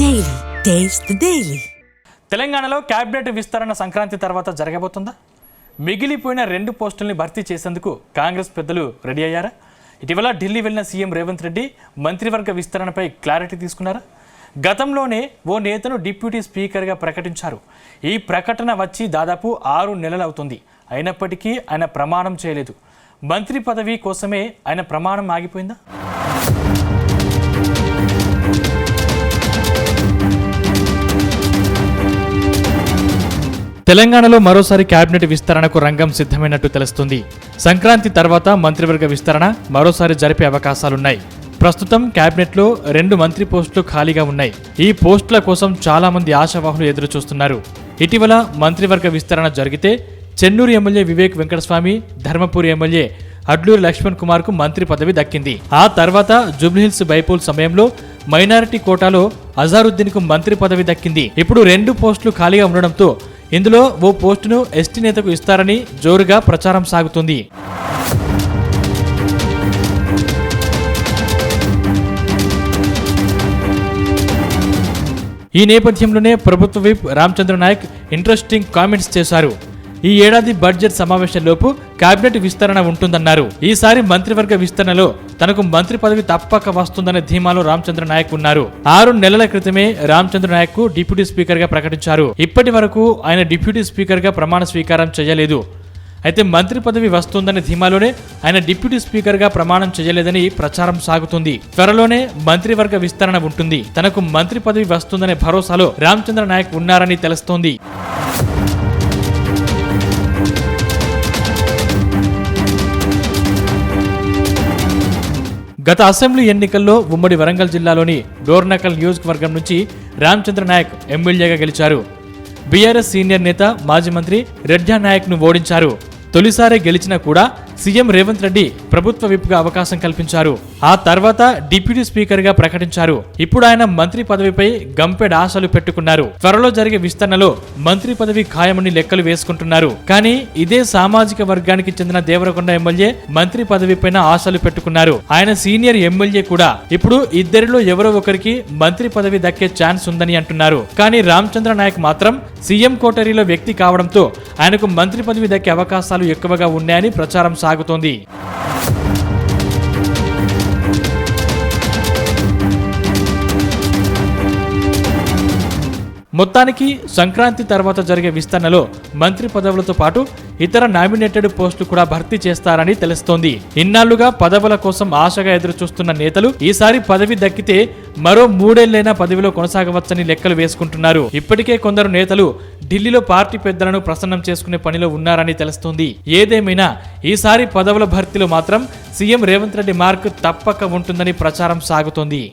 Daily taste the daily. తెలంగాణలో cabinet విస్తరణ సంక్రాంతి తర్వాత జరగబోతుందా? మిగిలిపోయిన 2 పోస్టుల్ని భర్తీ చేసేందుకు కాంగ్రెస్ పెద్దలు రెడీ అయ్యారా? ఇటీవల ఢిల్లీ వెళ్లిన సీఎం రేవంత్ రెడ్డి మంత్రివర్గ విస్తరణపై క్లారిటీ తీసుకున్నారా? గతంలోనే ఓ నేతను డిప్యూటీ స్పీకర్గా ప్రకటించారు. ఈ ప్రకటన వచ్చి దాదాపు 6 నెలలు అవుతుంది. అయినప్పటికీ ఆయన ప్రమాణం చేయలేదు. మంత్రి పదవి కోసమే ఆయన ప్రమాణం ఆగిపోయిందా? తెలంగాణలో మరోసారి కేబినెట్ విస్తరణకు రంగం సిద్ధమైనట్టు తెలుస్తుంది. సంక్రాంతి తర్వాత మంత్రివర్గ విస్తరణ మరోసారి జరిపే అవకాశాలున్నాయి. ప్రస్తుతం కేబినెట్లో 2 మంత్రి పోస్టులు ఖాళీగా ఉన్నాయి. ఈ పోస్టుల కోసం చాలా మంది ఆశావాహులు ఎదురు చూస్తున్నారు. ఇటీవల మంత్రివర్గ విస్తరణ జరిగితే చెన్నూరు ఎమ్మెల్యే వివేక్ వెంకటస్వామి, ధర్మపురి ఎమ్మెల్యే అడ్లూరి లక్ష్మణ్ కుమార్ కు మంత్రి పదవి దక్కింది. ఆ తర్వాత జూబ్లీహిల్స్ బైపోల్ సమయంలో మైనారిటీ కోటాలో అజారుద్దీన్ కు మంత్రి పదవి దక్కింది. ఇప్పుడు 2 పోస్టులు ఖాళీగా ఉండడంతో ఇందులో ఓ పోస్టును ఎస్టీ నేతకు ఇస్తారని జోరుగా ప్రచారం సాగుతుంది. ఈ నేపథ్యంలోనే ప్రభుత్వ whip Ramachandra Nayak interesting comments చేశారు. ఈ ఏడాది బడ్జెట్ సమావేశంలోపు కేబినెట్ విస్తరణ ఉంటుందన్నారు. ఈసారి మంత్రివర్గ విస్తరణలో తనకు మంత్రి పదవి తప్పక వస్తుందనే ధీమాలో రామచంద్ర నాయక్ ఉన్నారు. 6 నెలల క్రితమే రామచంద్ర నాయక్ కు డిప్యూటీ స్పీకర్ గా ప్రకటించారు. ఇప్పటి వరకు ఆయన డిప్యూటీ స్పీకర్ గా ప్రమాణ స్వీకారం చేయలేదు. అయితే మంత్రి పదవి వస్తుందనే ధీమాలోనే ఆయన డిప్యూటీ స్పీకర్ గా ప్రమాణం చేయలేదని ప్రచారం సాగుతుంది. త్వరలోనే మంత్రివర్గ విస్తరణ ఉంటుంది. తనకు మంత్రి పదవి వస్తుందనే భరోసాలో రామచంద్ర నాయక్ ఉన్నారని తెలుస్తోంది. గత అసెంబ్లీ ఎన్నికల్లో ఉమ్మడి వరంగల్ జిల్లాలోని డోర్నకల్ నియోజకవర్గం నుంచి రామచంద్ర నాయక్ ఎమ్మెల్యేగా గెలిచారు. బీఆర్ఎస్ సీనియర్ నేత మాజీ మంత్రి రెడ్డా నాయక్ ను ఓడించారు. తొలిసారి గెలిచినా కూడా సీఎం రేవంత్ రెడ్డి ప్రభుత్వ విప్గా అవకాశం కల్పించారు. ఆ తర్వాత డిప్యూటీ స్పీకర్ గా ప్రకటించారు. ఇప్పుడు ఆయన మంత్రి పదవిపై గంపెడ్ ఆశలు పెట్టుకున్నారు. త్వరలో జరిగే విస్తరణలో మంత్రి పదవి ఖాయమని లెక్కలు వేసుకుంటున్నారు. కానీ ఇదే సామాజిక వర్గానికి చెందిన దేవరకొండ ఎమ్మెల్యే మంత్రి పదవిపైన ఆశలు పెట్టుకున్నారు. ఆయన సీనియర్ ఎమ్మెల్యే కూడా. ఇప్పుడు ఇద్దరిలో ఎవరో ఒకరికి మంత్రి పదవి దక్కే ఛాన్స్ ఉందని అంటున్నారు. కానీ రామచంద్ర నాయక్ మాత్రం సీఎం కోటరీలో వ్యక్తి కావడంతో ఆయనకు మంత్రి పదవి దక్కే అవకాశాలు ఎక్కువగా ఉన్నాయని ప్రచారం సాగుతోంది. మొత్తానికి సంక్రాంతి తర్వాత జరిగే విస్తరణలో మంత్రి పదవులతో పాటు ఇతర నామినేటెడ్ పోస్టులు కూడా భర్తీ చేస్తారని తెలుస్తోంది. ఇన్నాళ్లుగా పదవుల కోసం ఆశగా ఎదురు చూస్తున్న నేతలు ఈసారి పదవి దక్కితే మరో 3 ఏళ్లైనా పదవిలో కొనసాగవచ్చని లెక్కలు వేసుకుంటున్నారు. ఇప్పటికే కొందరు నేతలు ఢిల్లీలో పార్టీ పెద్దలను ప్రసన్నం చేసుకునే పనిలో ఉన్నారని తెలుస్తోంది. ఏదేమైనా ఈసారి పదవుల భర్తీలో మాత్రం సీఎం రేవంత్ రెడ్డి మార్క్ తప్పక ఉంటుందని ప్రచారం సాగుతోంది.